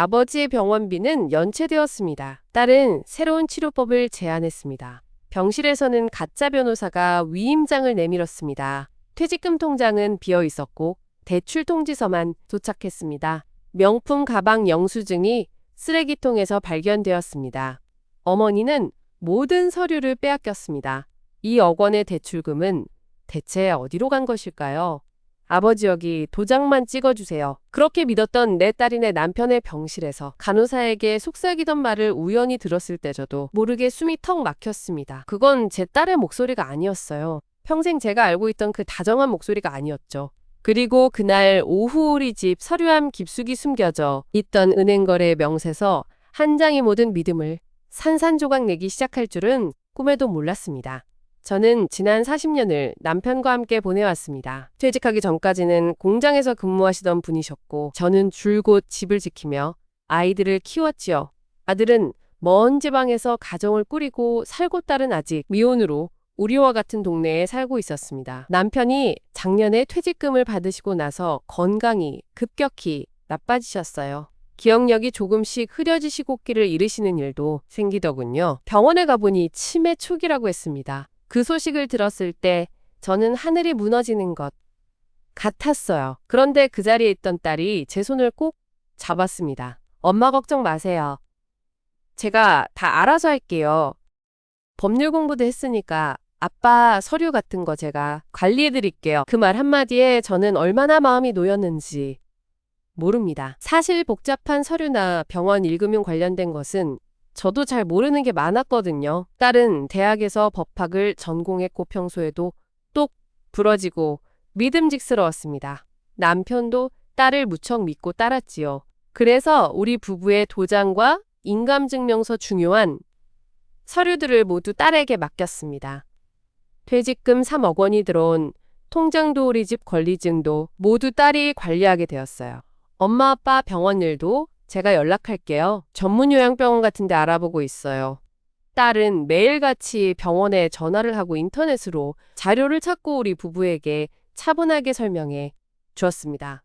아버지의 병원비는 연체되었습니다. 딸은 새로운 치료법을 제안했습니다. 병실에서는 가짜 변호사가 위임장을 내밀었습니다. 퇴직금 통장은 비어 있었고 대출 통지서만 도착했습니다. 명품 가방 영수증이 쓰레기통에서 발견되었습니다. 어머니는 모든 서류를 빼앗겼습니다. 2억 원의 대출금은 대체 어디로 간 것일까요? 아버지 여기 도장만 찍어주세요. 그렇게 믿었던 내 딸이네 남편의 병실에서 간호사에게 속삭이던 말을 우연히 들었을 때 저도 모르게 숨이 턱 막혔습니다. 그건 제 딸의 목소리가 아니었어요. 평생 제가 알고 있던 그 다정한 목소리가 아니었죠. 그리고 그날 오후 우리 집 서류함 깊숙이 숨겨져 있던 은행거래 명세서 한 장이 모든 믿음을 산산조각 내기 시작할 줄은 꿈에도 몰랐습니다. 저는 지난 40년을 남편과 함께 보내왔습니다. 퇴직하기 전까지는 공장에서 근무하시던 분이셨고 저는 줄곧 집을 지키며 아이들을 키웠지요. 아들은 먼 지방에서 가정을 꾸리고 살고 딸은 아직 미혼으로 우리와 같은 동네에 살고 있었습니다. 남편이 작년에 퇴직금을 받으시고 나서 건강이 급격히 나빠지셨어요. 기억력이 조금씩 흐려지시고 길을 잃으시는 일도 생기더군요. 병원에 가보니 치매 초기라고 했습니다. 그 소식을 들었을 때 저는 하늘이 무너지는 것 같았어요. 그런데 그 자리에 있던 딸이 제 손을 꼭 잡았습니다. 엄마 걱정 마세요. 제가 다 알아서 할게요. 법률 공부도 했으니까 아빠 서류 같은 거 제가 관리해드릴게요. 그 말 한마디에 저는 얼마나 마음이 놓였는지 모릅니다. 사실 복잡한 서류나 병원 일금융 관련된 것은 저도 잘 모르는 게 많았거든요. 딸은 대학에서 법학을 전공했고 평소에도 똑 부러지고 믿음직스러웠습니다. 남편도 딸을 무척 믿고 따랐지요. 그래서 우리 부부의 도장과 인감증명서 중요한 서류들을 모두 딸에게 맡겼습니다. 퇴직금 3억 원이 들어온 통장도 우리 집 권리증도 모두 딸이 관리하게 되었어요. 엄마 아빠 병원 일도 제가 연락할게요. 전문 요양병원 같은 데 알아보고 있어요. 딸은 매일같이 병원에 전화를 하고 인터넷으로 자료를 찾고 우리 부부에게 차분하게 설명해 주었습니다.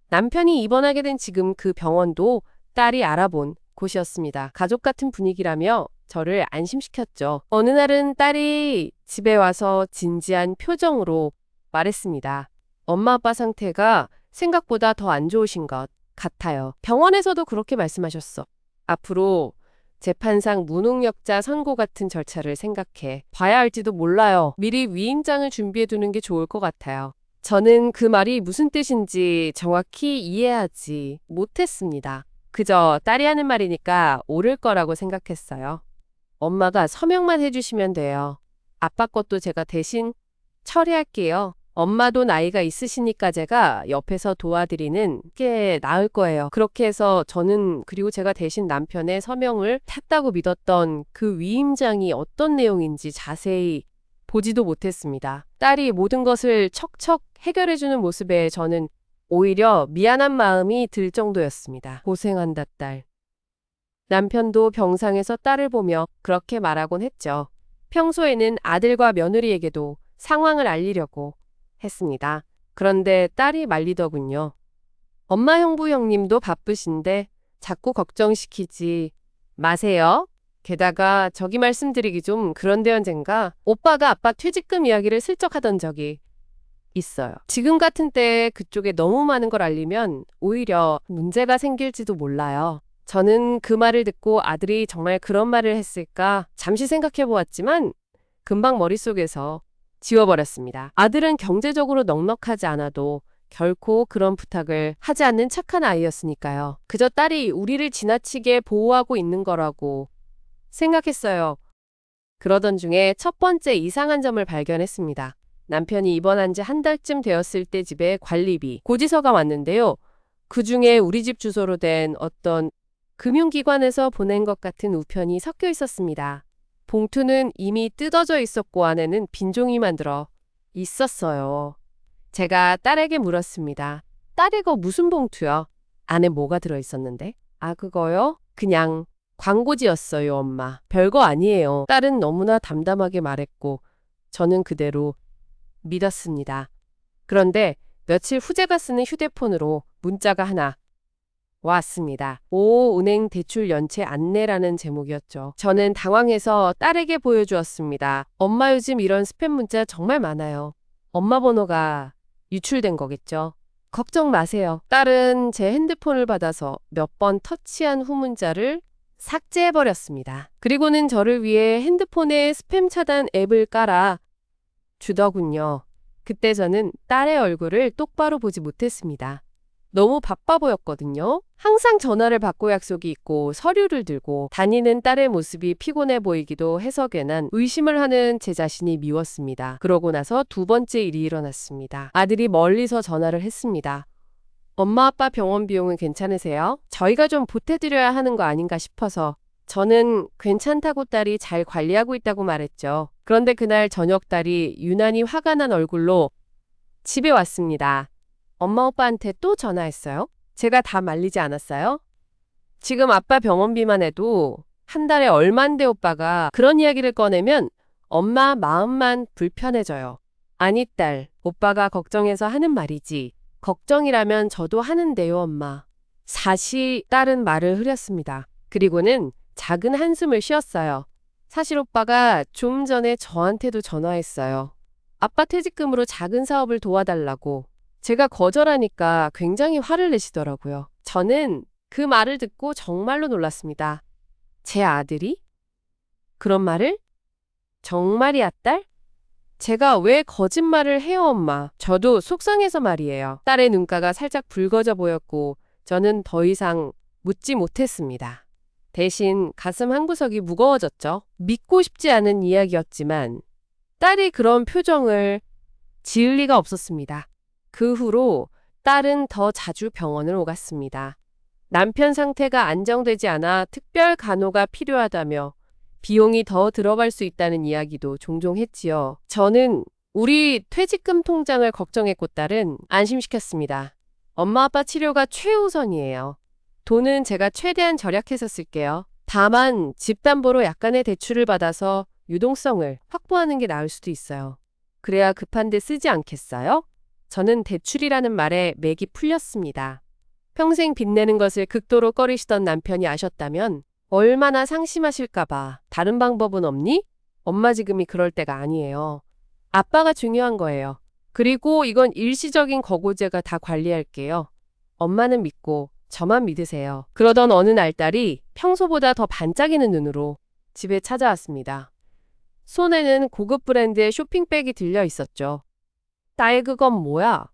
남편이 입원하게 된 지금 그 병원도 딸이 알아본 곳이었습니다. 가족 같은 분위기라며 저를 안심시켰죠. 어느 날은 딸이 집에 와서 진지한 표정으로 말했습니다. 엄마 아빠 상태가 생각보다 더 안 좋으신 것 같아요. 병원에서도 그렇게 말씀하셨어. 앞으로 재판상 무능력자 선고 같은 절차를 생각해 봐야 할지도 몰라요. 미리 위임장을 준비해 두는 게 좋을 것 같아요. 저는 그 말이 무슨 뜻인지 정확히 이해하지 못했습니다. 그저 딸이 하는 말이니까 옳을 거라고 생각했어요. 엄마가 서명만 해주시면 돼요. 아빠 것도 제가 대신 처리할게요. 엄마도 나이가 있으시니까 제가 옆에서 도와드리는 게 나을 거예요. 그렇게 해서 저는 그리고 제가 대신 남편의 서명을 탔다고 믿었던 그 위임장이 어떤 내용인지 자세히 보지도 못했습니다. 딸이 모든 것을 척척 해결해주는 모습에 저는 오히려 미안한 마음이 들 정도였습니다. 고생한다, 딸. 남편도 병상에서 딸을 보며 그렇게 말하곤 했죠. 평소에는 아들과 며느리에게도 상황을 알리려고 했습니다. 그런데 딸이 말리더군요. 엄마 형부 형님도 바쁘신데 자꾸 걱정시키지 마세요. 게다가 저기 말씀드리기 좀 그런데 언젠가 오빠가 아빠 퇴직금 이야기를 슬쩍 하던 적이 있어요. 지금 같은 때에 그쪽에 너무 많은 걸 알리면 오히려 문제가 생길지도 몰라요. 저는 그 말을 듣고 아들이 정말 그런 말을 했을까 잠시 생각해 보았지만 금방 머릿속에서 지워버렸습니다. 아들은 경제적으로 넉넉하지 않아도 결코 그런 부탁을 하지 않는 착한 아이였으니까요. 그저 딸이 우리를 지나치게 보호하고 있는 거라고 생각했어요. 그러던 중에 첫 번째 이상한 점을 발견했습니다. 남편이 입원한 지 한 달쯤 되었을 때 집에 관리비, 고지서가 왔는데요. 그중에 우리 집 주소로 된 어떤 금융기관에서 보낸 것 같은 우편이 섞여 있었습니다. 봉투는 이미 뜯어져 있었고 안에는 빈 종이만 들어 있었어요. 제가 딸에게 물었습니다. 딸 이거 무슨 봉투야? 안에 뭐가 들어 있었는데? 아 그거요? 그냥 광고지였어요, 엄마. 별거 아니에요. 딸은 너무나 담담하게 말했고 저는 그대로 믿었습니다. 그런데 며칠 후 제가 쓰는 휴대폰으로 문자가 하나 왔습니다. 오, 은행 대출 연체 안내라는 제목이었죠. 저는 당황해서 딸에게 보여주었습니다. 엄마 요즘 이런 스팸 문자 정말 많아요. 엄마 번호가 유출된 거겠죠. 걱정 마세요. 딸은 제 핸드폰을 받아서 몇 번 터치한 후 문자를 삭제해버렸습니다. 그리고는 저를 위해 핸드폰에 스팸 차단 앱을 깔아 주더군요. 그때 저는 딸의 얼굴을 똑바로 보지 못했습니다. 너무 바빠 보였거든요. 항상 전화를 받고 약속이 있고 서류를 들고 다니는 딸의 모습이 피곤해 보이기도 해서 괜한 의심을 하는 제 자신이 미웠습니다. 그러고 나서 두 번째 일이 일어났습니다. 아들이 멀리서 전화를 했습니다. 엄마 아빠 병원 비용은 괜찮으세요? 저희가 좀 보태드려야 하는 거 아닌가 싶어서 저는 괜찮다고 딸이 잘 관리하고 있다고 말했죠. 그런데 그날 저녁 딸이 유난히 화가 난 얼굴로 집에 왔습니다. 엄마 오빠한테 또 전화했어요? 제가 다 말리지 않았어요? 지금 아빠 병원비만 해도 한 달에 얼만데 오빠가 그런 이야기를 꺼내면 엄마 마음만 불편해져요. 아니 딸, 오빠가 걱정해서 하는 말이지. 걱정이라면 저도 하는데요 엄마. 사실 딸은 말을 흐렸습니다. 그리고는 작은 한숨을 쉬었어요. 사실 오빠가 좀 전에 저한테도 전화했어요. 아빠 퇴직금으로 작은 사업을 도와달라고. 제가 거절하니까 굉장히 화를 내시더라고요. 저는 그 말을 듣고 정말로 놀랐습니다. 제 아들이? 그런 말을? 정말이야, 딸? 제가 왜 거짓말을 해요, 엄마? 저도 속상해서 말이에요. 딸의 눈가가 살짝 붉어져 보였고 저는 더 이상 묻지 못했습니다. 대신 가슴 한구석이 무거워졌죠. 믿고 싶지 않은 이야기였지만 딸이 그런 표정을 지을 리가 없었습니다. 그 후로 딸은 더 자주 병원을 오갔습니다. 남편 상태가 안정되지 않아 특별 간호가 필요하다며 비용이 더 들어갈 수 있다는 이야기도 종종 했지요. 저는 우리 퇴직금 통장을 걱정했고 딸은 안심시켰습니다. 엄마 아빠 치료가 최우선이에요. 돈은 제가 최대한 절약해서 쓸게요. 다만 집담보로 약간의 대출을 받아서 유동성을 확보하는 게 나을 수도 있어요. 그래야 급한데 쓰지 않겠어요? 저는 대출이라는 말에 맥이 풀렸습니다. 평생 빚내는 것을 극도로 꺼리시던 남편이 아셨다면 얼마나 상심하실까봐. 다른 방법은 없니? 엄마 지금이 그럴 때가 아니에요. 아빠가 중요한 거예요. 그리고 이건 일시적인 거고제가 다 관리할게요. 엄마는 믿고 저만 믿으세요. 그러던 어느 날 딸이 평소보다 더 반짝이는 눈으로 집에 찾아왔습니다. 손에는 고급 브랜드의 쇼핑백이 들려 있었죠. 딸 그건 뭐야?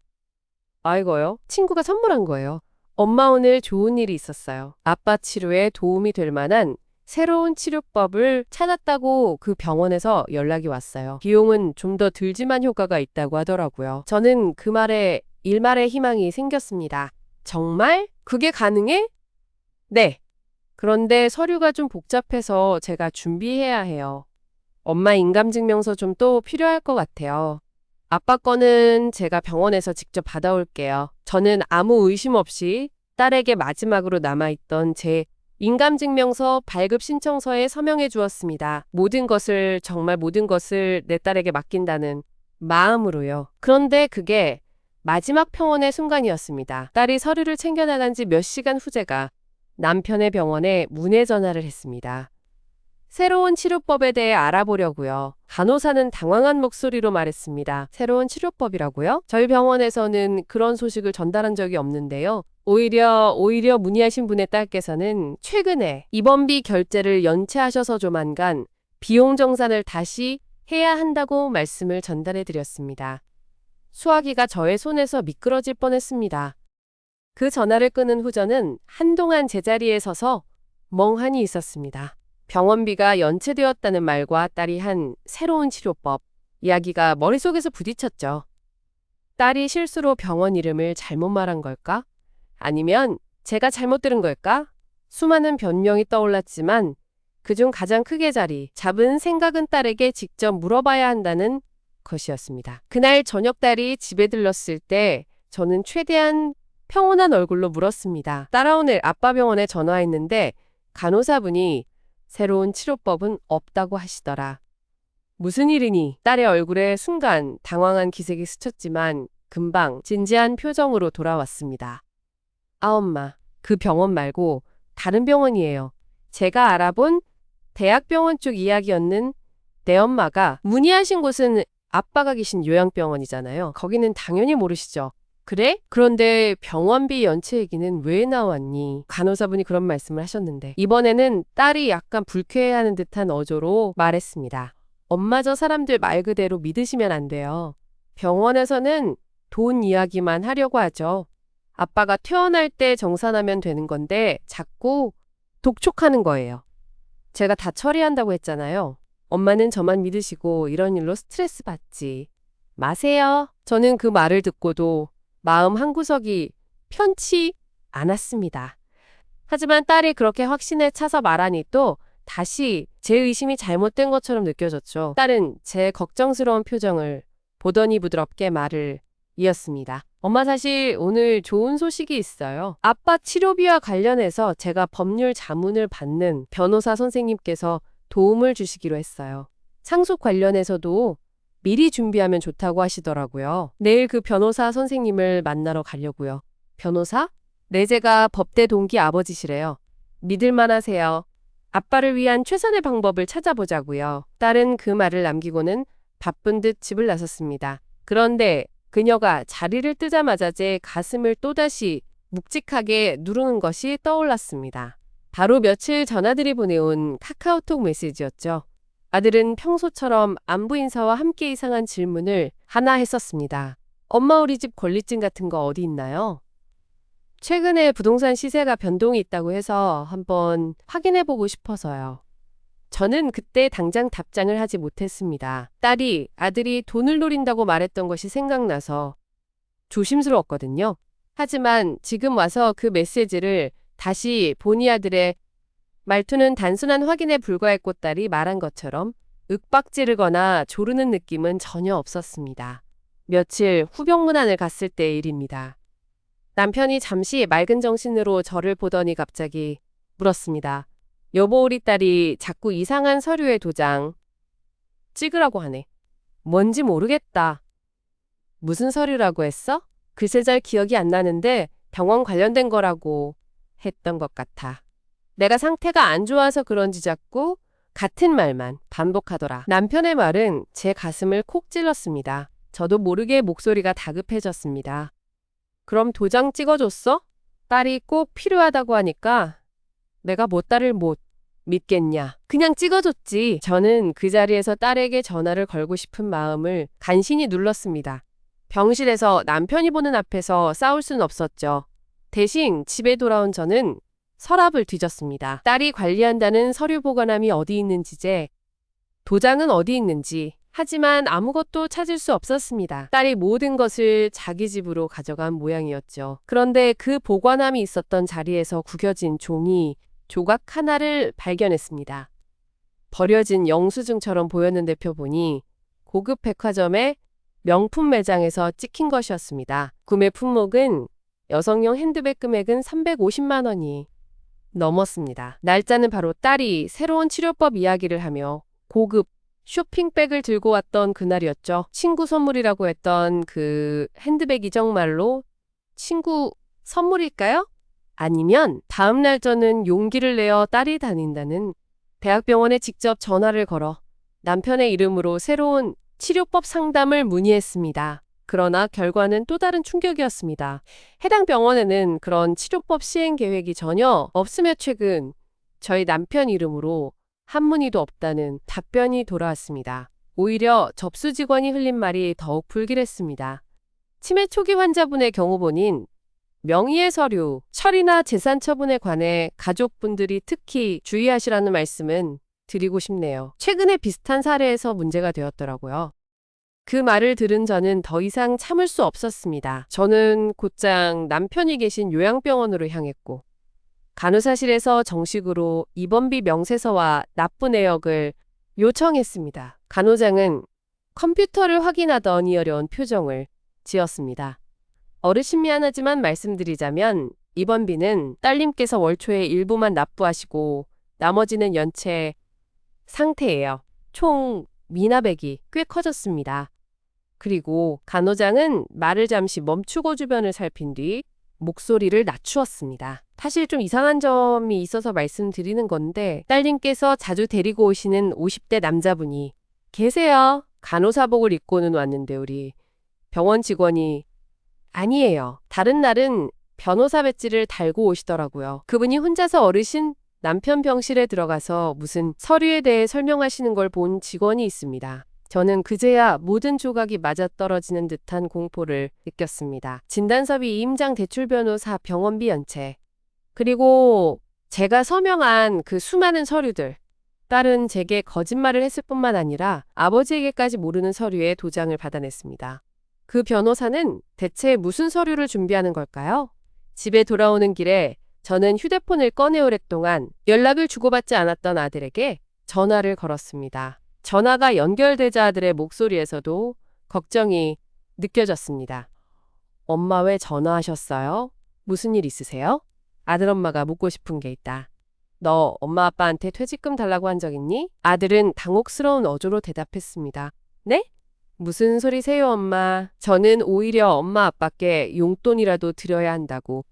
이거요? 친구가 선물한 거예요. 엄마 오늘 좋은 일이 있었어요. 아빠 치료에 도움이 될 만한 새로운 치료법을 찾았다고 그 병원에서 연락이 왔어요. 비용은 좀 더 들지만 효과가 있다고 하더라고요. 저는 그 말에 일말의 희망이 생겼습니다. 정말? 그게 가능해? 네. 그런데 서류가 좀 복잡해서 제가 준비해야 해요. 엄마 인감증명서 좀 또 필요할 것 같아요. 아빠 거는 제가 병원에서 직접 받아올게요. 저는 아무 의심 없이 딸에게 마지막으로 남아있던 제 인감증명서 발급 신청서에 서명해 주었습니다. 모든 것을, 정말 모든 것을 내 딸에게 맡긴다는 마음으로요. 그런데 그게 마지막 평온의 순간이었습니다. 딸이 서류를 챙겨나간 지 몇 시간 후 제가 남편의 병원에 문의 전화를 했습니다. 새로운 치료법에 대해 알아보려고요. 간호사는 당황한 목소리로 말했습니다. 새로운 치료법이라고요? 저희 병원에서는 그런 소식을 전달한 적이 없는데요. 오히려 문의하신 분의 딸께서는 최근에 입원비 결제를 연체하셔서 조만간 비용 정산을 다시 해야 한다고 말씀을 전달해 드렸습니다. 수화기가 저의 손에서 미끄러질 뻔했습니다. 그 전화를 끊은 후 저는 한동안 제자리에 서서 멍하니 있었습니다. 병원비가 연체되었다는 말과 딸이 한 새로운 치료법, 이야기가 머릿속에서 부딪혔죠. 딸이 실수로 병원 이름을 잘못 말한 걸까? 아니면 제가 잘못 들은 걸까? 수많은 변명이 떠올랐지만 그중 가장 크게 자리 잡은 생각은 딸에게 직접 물어봐야 한다는 것이었습니다. 그날 저녁 딸이 집에 들렀을 때 저는 최대한 평온한 얼굴로 물었습니다. 딸아 오늘 아빠 병원에 전화했는데 간호사분이 새로운 치료법은 없다고 하시더라. 무슨 일이니? 딸의 얼굴에 순간 당황한 기색이 스쳤지만 금방 진지한 표정으로 돌아왔습니다. 엄마, 그 병원 말고 다른 병원이에요. 제가 알아본 대학병원 쪽 이야기였는 내 엄마가 문의하신 곳은 아빠가 계신 요양병원이잖아요. 거기는 당연히 모르시죠. 그래? 그런데 병원비 연체 얘기는 왜 나왔니? 간호사분이 그런 말씀을 하셨는데 이번에는 딸이 약간 불쾌해하는 듯한 어조로 말했습니다. 엄마 저 사람들 말 그대로 믿으시면 안 돼요. 병원에서는 돈 이야기만 하려고 하죠. 아빠가 퇴원할 때 정산하면 되는 건데 자꾸 독촉하는 거예요. 제가 다 처리한다고 했잖아요. 엄마는 저만 믿으시고 이런 일로 스트레스 받지 마세요. 저는 그 말을 듣고도 마음 한구석이 편치 않았습니다. 하지만 딸이 그렇게 확신에 차서 말하니 또 다시 제 의심이 잘못된 것처럼 느껴졌죠. 딸은 제 걱정스러운 표정을 보더니 부드럽게 말을 이었습니다. 엄마 사실 오늘 좋은 소식이 있어요. 아빠 치료비와 관련해서 제가 법률 자문을 받는 변호사 선생님께서 도움을 주시기로 했어요. 상속 관련해서도 미리 준비하면 좋다고 하시더라고요. 내일 그 변호사 선생님을 만나러 가려고요. 변호사? 내제가 법대 동기 아버지시래요. 믿을만 하세요. 아빠를 위한 최선의 방법을 찾아보자고요. 딸은 그 말을 남기고는 바쁜 듯 집을 나섰습니다. 그런데 그녀가 자리를 뜨자마자 제 가슴을 또다시 묵직하게 누르는 것이 떠올랐습니다. 바로 며칠 전 아들이 보내온 카카오톡 메시지였죠. 아들은 평소처럼 안부 인사와 함께 이상한 질문을 하나 했었습니다. 엄마 우리 집 권리증 같은 거 어디 있나요? 최근에 부동산 시세가 변동이 있다고 해서 한번 확인해보고 싶어서요. 저는 그때 당장 답장을 하지 못했습니다. 딸이 아들이 돈을 노린다고 말했던 것이 생각나서 조심스러웠거든요. 하지만 지금 와서 그 메시지를 다시 보니 아들의 말투는 단순한 확인에 불과했고 딸이 말한 것처럼 윽박지르거나 조르는 느낌은 전혀 없었습니다. 며칠 후 병문안을 갔을 때의 일입니다. 남편이 잠시 맑은 정신으로 저를 보더니 갑자기 물었습니다. 여보 우리 딸이 자꾸 이상한 서류에 도장 찍으라고 하네. 뭔지 모르겠다. 무슨 서류라고 했어? 글쎄 잘 기억이 안 나는데 병원 관련된 거라고 했던 것 같아. 내가 상태가 안 좋아서 그런지 자꾸 같은 말만 반복하더라. 남편의 말은 제 가슴을 콕 찔렀습니다. 저도 모르게 목소리가 다급해졌습니다. 그럼 도장 찍어줬어? 딸이 꼭 필요하다고 하니까 내가 뭐 딸을 못 믿겠냐. 그냥 찍어줬지. 저는 그 자리에서 딸에게 전화를 걸고 싶은 마음을 간신히 눌렀습니다. 병실에서 남편이 보는 앞에서 싸울 순 없었죠. 대신 집에 돌아온 저는 서랍을 뒤졌습니다. 딸이 관리한다는 서류 보관함이 어디 있는지제, 도장은 어디 있는지. 하지만 아무것도 찾을 수 없었습니다. 딸이 모든 것을 자기 집으로 가져간 모양이었죠. 그런데 그 보관함이 있었던 자리에서 구겨진 종이 조각 하나를 발견했습니다. 버려진 영수증처럼 보였는데 펴보니 고급 백화점의 명품 매장에서 찍힌 것이었습니다. 구매 품목은 여성용 핸드백 금액은 350만 원이 넘었습니다. 날짜는 바로 딸이 새로운 치료법 이야기를 하며 고급 쇼핑백을 들고 왔던 그날이었죠. 친구 선물이라고 했던 그 핸드백이 정말로 친구 선물일까요? 아니면 다음 날 저는 용기를 내어 딸이 다닌다는 대학병원에 직접 전화를 걸어 남편의 이름으로 새로운 치료법 상담을 문의했습니다. 그러나 결과는 또 다른 충격이었습니다. 해당 병원에는 그런 치료법 시행 계획이 전혀 없으며 최근 저희 남편 이름으로 한 문의도 없다는 답변이 돌아왔습니다. 오히려 접수 직원이 흘린 말이 더욱 불길했습니다. 치매 초기 환자분의 경우 본인 명의의 서류, 처리나 재산 처분에 관해 가족분들이 특히 주의하시라는 말씀은 드리고 싶네요. 최근에 비슷한 사례에서 문제가 되었더라고요. 그 말을 들은 저는 더 이상 참을 수 없었습니다. 저는 곧장 남편이 계신 요양병원으로 향했고 간호사실에서 정식으로 입원비 명세서와 납부 내역을 요청했습니다. 간호장은 컴퓨터를 확인하더니 어려운 표정을 지었습니다. 어르신 미안하지만 말씀드리자면 입원비는 딸님께서 월 초에 일부만 납부하시고 나머지는 연체 상태예요. 총 미납액이 꽤 커졌습니다. 그리고 간호장은 말을 잠시 멈추고 주변을 살핀 뒤 목소리를 낮추었습니다. 사실 좀 이상한 점이 있어서 말씀드리는 건데 딸님께서 자주 데리고 오시는 50대 남자분이 계세요. 간호사복을 입고는 왔는데 우리 병원 직원이 아니에요. 다른 날은 변호사 배지를 달고 오시더라고요. 그분이 혼자서 어르신 남편 병실에 들어가서 무슨 서류에 대해 설명하시는 걸 본 직원이 있습니다. 저는 그제야 모든 조각이 맞아떨어지는 듯한 공포를 느꼈습니다. 진단서비 이임장 대출 변호사 병원비 연체 그리고 제가 서명한 그 수많은 서류들 딸은 제게 거짓말을 했을 뿐만 아니라 아버지에게까지 모르는 서류에 도장을 받아냈습니다. 그 변호사는 대체 무슨 서류를 준비하는 걸까요? 집에 돌아오는 길에 저는 휴대폰을 꺼내 오랫동안 연락을 주고받지 않았던 아들에게 전화를 걸었습니다. 전화가 연결되자 아들의 목소리에서도 걱정이 느껴졌습니다. 엄마 왜 전화하셨어요? 무슨 일 있으세요? 아들 엄마가 묻고 싶은 게 있다. 너 엄마 아빠한테 퇴직금 달라고 한 적 있니? 아들은 당혹스러운 어조로 대답했습니다. 네? 무슨 소리세요, 엄마? 저는 오히려 엄마 아빠께 용돈이라도 드려야 한다고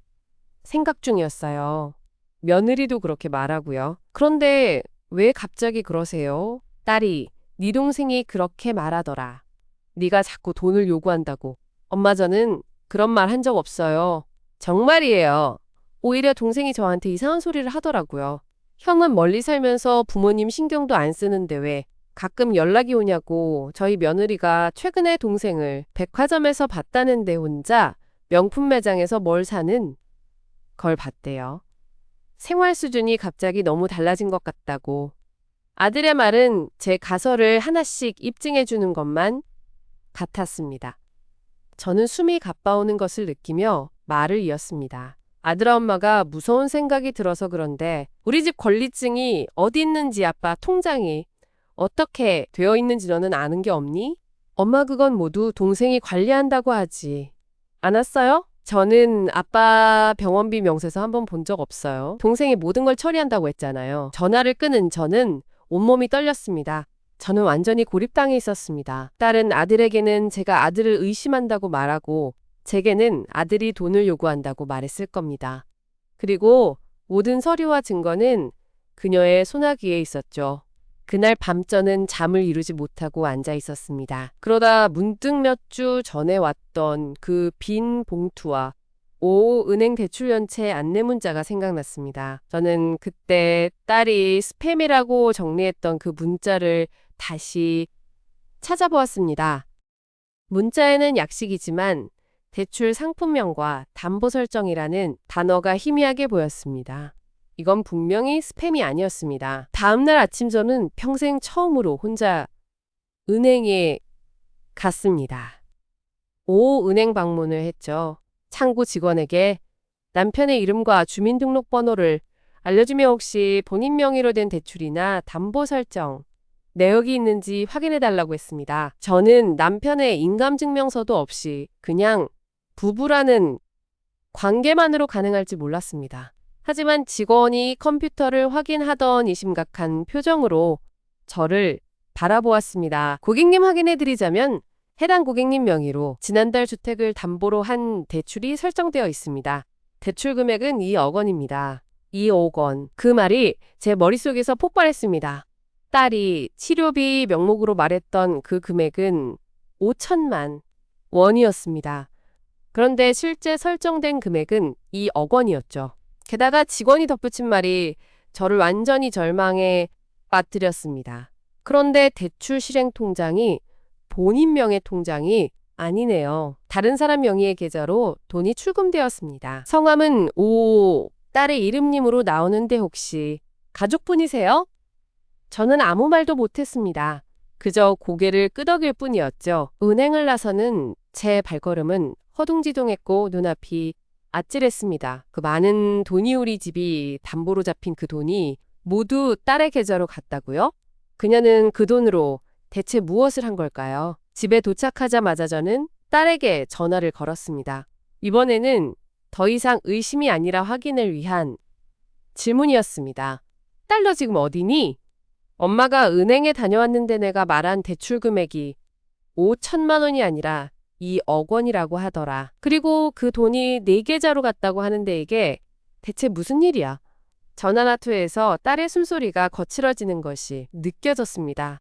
생각 중이었어요. 며느리도 그렇게 말하고요. 그런데 왜 갑자기 그러세요? 딸이 네 동생이 그렇게 말하더라. 네가 자꾸 돈을 요구한다고. 엄마 저는 그런 말 한 적 없어요. 정말이에요. 오히려 동생이 저한테 이상한 소리를 하더라고요. 형은 멀리 살면서 부모님 신경도 안 쓰는데 왜 가끔 연락이 오냐고 저희 며느리가 최근에 동생을 백화점에서 봤다는데 혼자 명품 매장에서 뭘 사는 걸 봤대요. 생활 수준이 갑자기 너무 달라진 것 같다고. 아들의 말은 제 가설을 하나씩 입증해 주는 것만 같았습니다. 저는 숨이 가빠오는 것을 느끼며 말을 이었습니다. 아들아 엄마가 무서운 생각이 들어서 그런데 우리 집 권리증이 어디 있는지 아빠 통장이 어떻게 되어 있는지 너는 아는 게 없니? 엄마 그건 모두 동생이 관리한다고 하지. 않았어요? 저는 아빠 병원비 명세서 한번 본 적 없어요. 동생이 모든 걸 처리한다고 했잖아요. 전화를 끊은 저는 온몸이 떨렸습니다. 저는 완전히 고립당해 있었습니다. 딸은 아들에게는 제가 아들을 의심한다고 말하고 제게는 아들이 돈을 요구한다고 말했을 겁니다. 그리고 모든 서류와 증거는 그녀의 소나기에 있었죠. 그날 밤 저는 잠을 이루지 못하고 앉아 있었습니다. 그러다 문득 몇 주 전에 왔던 그 빈 봉투와 은행 대출 연체 안내 문자가 생각났습니다. 저는 그때 딸이 스팸이라고 정리했던 그 문자를 다시 찾아보았습니다. 문자에는 약식이지만 대출 상품명과 담보 설정이라는 단어가 희미하게 보였습니다. 이건 분명히 스팸이 아니었습니다. 다음날 아침 저는 평생 처음으로 혼자 은행에 갔습니다. 은행 방문을 했죠. 창구 직원에게 남편의 이름과 주민등록번호를 알려주며 혹시 본인 명의로 된 대출이나 담보 설정 내역이 있는지 확인해달라고 했습니다. 저는 남편의 인감증명서도 없이 그냥 부부라는 관계만으로 가능할지 몰랐습니다. 하지만 직원이 컴퓨터를 확인하더니 심각한 표정으로 저를 바라보았습니다. 고객님 확인해드리자면 해당 고객님 명의로 지난달 주택을 담보로 한 대출이 설정되어 있습니다. 대출 금액은 2억 원입니다. 2억 원. 그 말이 제 머릿속에서 폭발했습니다. 딸이 치료비 명목으로 말했던 그 금액은 5천만 원이었습니다. 그런데 실제 설정된 금액은 2억 원이었죠. 게다가 직원이 덧붙인 말이 저를 완전히 절망에 빠뜨렸습니다. 그런데 대출 실행 통장이 본인 명의 통장이 아니네요. 다른 사람 명의의 계좌로 돈이 출금되었습니다. 성함은 딸의 이름님으로 나오는데 혹시 가족분이세요? 저는 아무 말도 못했습니다. 그저 고개를 끄덕일 뿐이었죠. 은행을 나서는 제 발걸음은 허둥지둥했고 눈앞이 아찔했습니다. 그 많은 돈이 우리 집이 담보로 잡힌 그 돈이 모두 딸의 계좌로 갔다고요? 그녀는 그 돈으로 대체 무엇을 한 걸까요? 집에 도착하자마자 저는 딸에게 전화를 걸었습니다. 이번에는 더 이상 의심이 아니라 확인을 위한 질문이었습니다. 딸 너 지금 어디니? 엄마가 은행에 다녀왔는데 내가 말한 대출 금액이 5천만 원이 아니라 2억 원이라고 하더라. 그리고 그 돈이 내 계좌로 갔다고 하는데 이게 대체 무슨 일이야? 전화나 투에서 딸의 숨소리가 거칠어지는 것이 느껴졌습니다.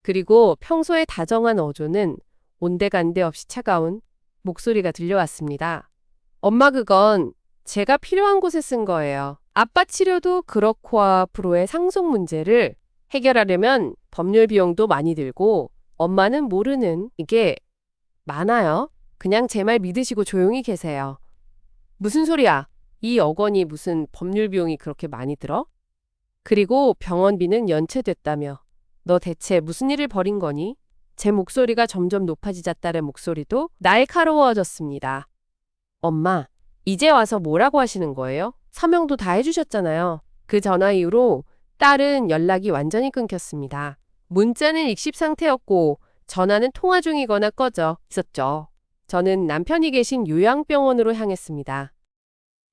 그리고 평소에 다정한 어조는 온데간데 없이 차가운 목소리가 들려왔습니다. 엄마, 그건 제가 필요한 곳에 쓴 거예요. 아빠 치료도 그렇고 앞으로의 상속 문제를 해결하려면 법률 비용도 많이 들고 엄마는 모르는 이게 많아요. 그냥 제 말 믿으시고 조용히 계세요. 무슨 소리야? 2억 원이 무슨 법률 비용이 그렇게 많이 들어? 그리고 병원비는 연체됐다며. 너 대체 무슨 일을 벌인 거니? 제 목소리가 점점 높아지자 딸의 목소리도 날카로워졌습니다. 엄마, 이제 와서 뭐라고 하시는 거예요? 서명도 다 해주셨잖아요. 그 전화 이후로 딸은 연락이 완전히 끊겼습니다. 문자는 익십 상태였고 전화는 통화 중이거나 꺼져 있었죠. 저는 남편이 계신 요양병원으로 향했습니다.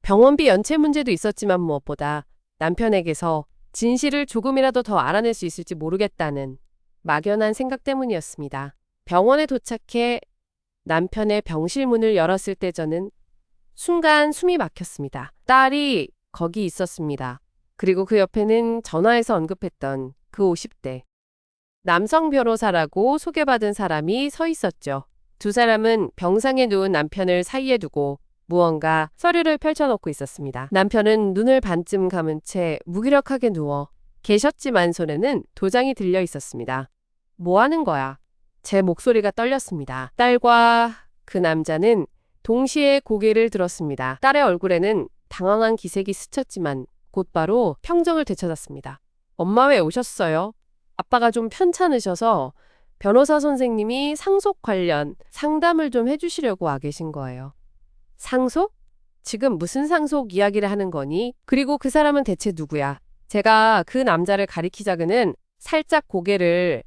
병원비 연체 문제도 있었지만 무엇보다 남편에게서 진실을 조금이라도 더 알아낼 수 있을지 모르겠다는 막연한 생각 때문이었습니다. 병원에 도착해 남편의 병실 문을 열었을 때 저는 순간 숨이 막혔습니다. 딸이 거기 있었습니다. 그리고 그 옆에는 전화에서 언급했던 그 50대 남성 변호사라고 소개받은 사람이 서 있었죠. 두 사람은 병상에 누운 남편을 사이에 두고 무언가 서류를 펼쳐놓고 있었습니다. 남편은 눈을 반쯤 감은 채 무기력하게 누워 계셨지만 손에는 도장이 들려 있었습니다. 뭐 하는 거야? 제 목소리가 떨렸습니다. 딸과 그 남자는 동시에 고개를 들었습니다. 딸의 얼굴에는 당황한 기색이 스쳤지만 곧바로 평정을 되찾았습니다. 엄마, 왜 오셨어요? 아빠가 좀 편찮으셔서 변호사 선생님이 상속 관련 상담을 좀 해주시려고 와 계신 거예요. 상속? 지금 무슨 상속 이야기를 하는 거니? 그리고 그 사람은 대체 누구야? 제가 그 남자를 가리키자그는 살짝 고개를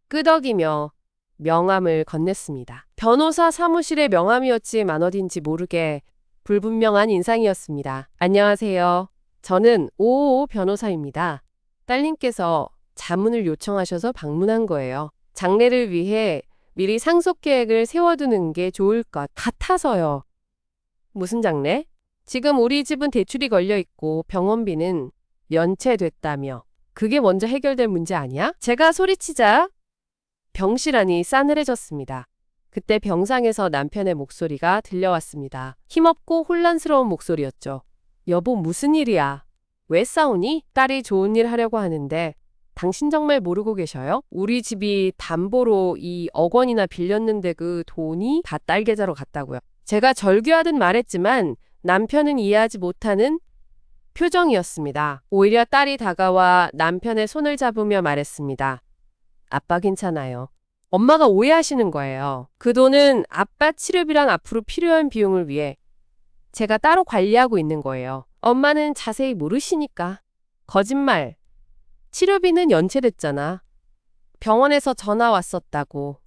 끄덕이며 명함을 건넸습니다. 변호사 사무실의 명함이었지만 어딘지 모르게 불분명한 인상이었습니다. 안녕하세요. 저는 오오오 변호사입니다. 딸님께서 자문을 요청하셔서 방문한 거예요. 장래를 위해 미리 상속 계획을 세워두는 게 좋을 것 같아서요. 무슨 장래? 지금 우리 집은 대출이 걸려 있고 병원비는 연체됐다며. 그게 먼저 해결될 문제 아니야? 제가 소리치자 병실 안이 싸늘해졌습니다. 그때 병상에서 남편의 목소리가 들려왔습니다. 힘없고 혼란스러운 목소리였죠. 여보, 무슨 일이야? 왜 싸우니? 딸이 좋은 일 하려고 하는데 당신 정말 모르고 계셔요? 우리 집이 담보로 2억 원이나 빌렸는데 그 돈이 다 딸 계좌로 갔다고요. 제가 절규하듯 말했지만 남편은 이해하지 못하는 표정이었습니다. 오히려 딸이 다가와 남편의 손을 잡으며 말했습니다. 아빠 괜찮아요. 엄마가 오해하시는 거예요. 그 돈은 아빠 치료비랑 앞으로 필요한 비용을 위해 제가 따로 관리하고 있는 거예요. 엄마는 자세히 모르시니까. 거짓말. 치료비는 연체됐잖아. 병원에서 전화 왔었다고.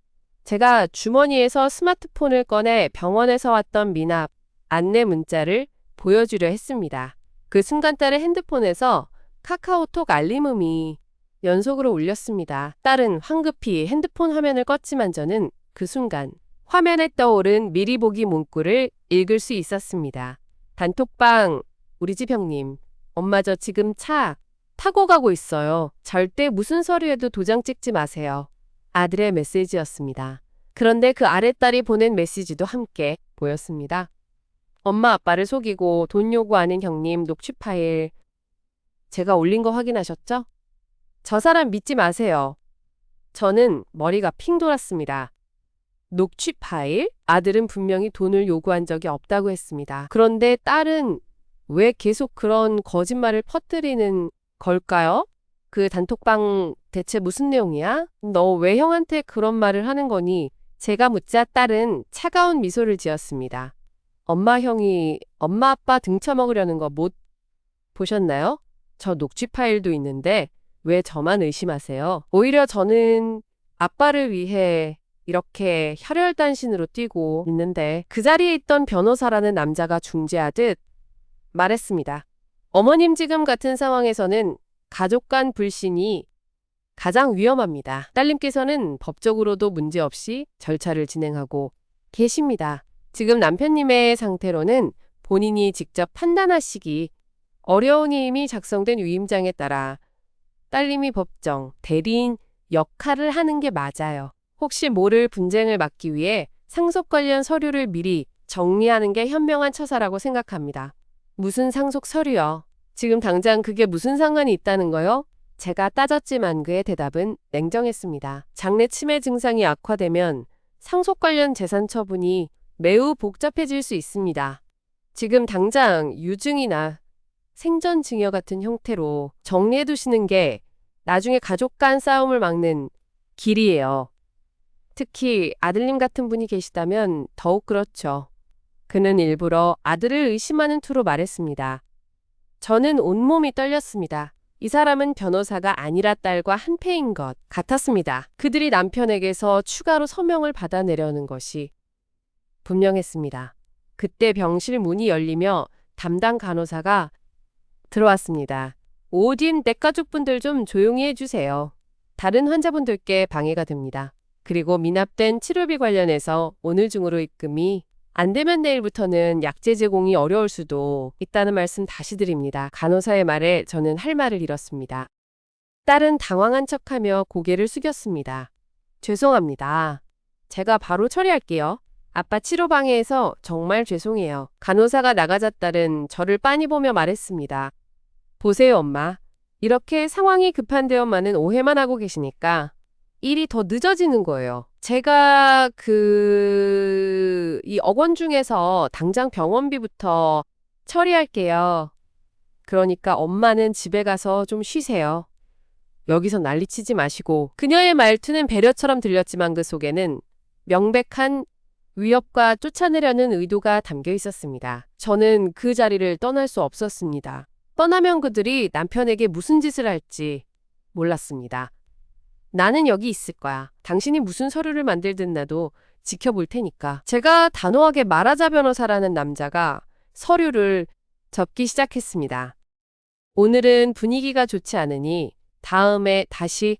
제가 주머니에서 스마트폰을 꺼내 병원에서 왔던 미납 안내 문자를 보여주려 했습니다. 그 순간 딸의 핸드폰에서 카카오톡 알림음이 연속으로 울렸습니다. 딸은 황급히 핸드폰 화면을 껐지만 저는 그 순간 화면에 떠오른 미리 보기 문구를 읽을 수 있었습니다. 단톡방, 우리 집 형님. 엄마, 저 지금 차 타고 가고 있어요. 절대 무슨 서류에도 도장 찍지 마세요. 아들의 메시지였습니다. 그런데 그 아랫딸이 보낸 메시지도 함께 보였습니다. 엄마, 아빠를 속이고 돈 요구하는 형님 녹취 파일. 제가 올린 거 확인하셨죠? 저 사람 믿지 마세요. 저는 머리가 핑 돌았습니다. 녹취 파일? 아들은 분명히 돈을 요구한 적이 없다고 했습니다. 그런데 딸은 왜 계속 그런 거짓말을 퍼뜨리는 걸까요? 그 단톡방 대체 무슨 내용이야? 너 왜 형한테 그런 말을 하는 거니? 제가 묻자 딸은 차가운 미소를 지었습니다. 엄마, 형이 엄마 아빠 등쳐먹으려는 거 못 보셨나요? 저 녹취 파일도 있는데 왜 저만 의심하세요? 오히려 저는 아빠를 위해 이렇게 혈혈단신으로 뛰고 있는데 그 자리에 있던 변호사라는 남자가 중재하듯 말했습니다. 어머님, 지금 같은 상황에서는 가족 간 불신이 가장 위험합니다. 딸님께서는 법적으로도 문제없이 절차를 진행하고 계십니다. 지금 남편님의 상태로는 본인이 직접 판단하시기 어려운 이미 작성된 위임장에 따라 딸님이 법정, 대리인 역할을 하는 게 맞아요. 혹시 모를 분쟁을 막기 위해 상속 관련 서류를 미리 정리하는 게 현명한 처사라고 생각합니다. 무슨 상속 서류요? 지금 당장 그게 무슨 상관이 있다는 거요? 제가 따졌지만 그의 대답은 냉정했습니다. 장래 치매 증상이 악화되면 상속 관련 재산 처분이 매우 복잡해질 수 있습니다. 지금 당장 유증이나 생전 증여 같은 형태로 정리해 두시는 게 나중에 가족 간 싸움을 막는 길이에요. 특히 아들님 같은 분이 계시다면 더욱 그렇죠. 그는 일부러 아들을 의심하는 투로 말했습니다. 저는 온몸이 떨렸습니다. 이 사람은 변호사가 아니라 딸과 한패인 것 같았습니다. 그들이 남편에게서 추가로 서명을 받아내려는 것이 분명했습니다. 그때 병실 문이 열리며 담당 간호사가 들어왔습니다. 오딘 댁가족분들 좀 조용히 해주세요. 다른 환자분들께 방해가 됩니다. 그리고 미납된 치료비 관련해서 오늘 중으로 입금이 안 되면 내일부터는 약재 제공이 어려울 수도 있다는 말씀 다시 드립니다. 간호사의 말에 저는 할 말을 잃었습니다. 딸은 당황한 척하며 고개를 숙였습니다. 죄송합니다. 제가 바로 처리할게요. 아빠 치료 방해해서 정말 죄송해요. 간호사가 나가자 딸은 저를 빤히 보며 말했습니다. 보세요, 엄마. 이렇게 상황이 급한데 엄마는 오해만 하고 계시니까 일이 더 늦어지는 거예요. 제가 이 억원 중에서 당장 병원비부터 처리할게요. 그러니까 엄마는 집에 가서 좀 쉬세요. 여기서 난리치지 마시고. 그녀의 말투는 배려처럼 들렸지만 그 속에는 명백한 위협과 쫓아내려는 의도가 담겨 있었습니다. 저는 그 자리를 떠날 수 없었습니다. 떠나면 그들이 남편에게 무슨 짓을 할지 몰랐습니다. 나는 여기 있을 거야. 당신이 무슨 서류를 만들든 나도 지켜볼 테니까. 제가 단호하게 말하자 변호사라는 남자가 서류를 접기 시작했습니다. 오늘은 분위기가 좋지 않으니 다음에 다시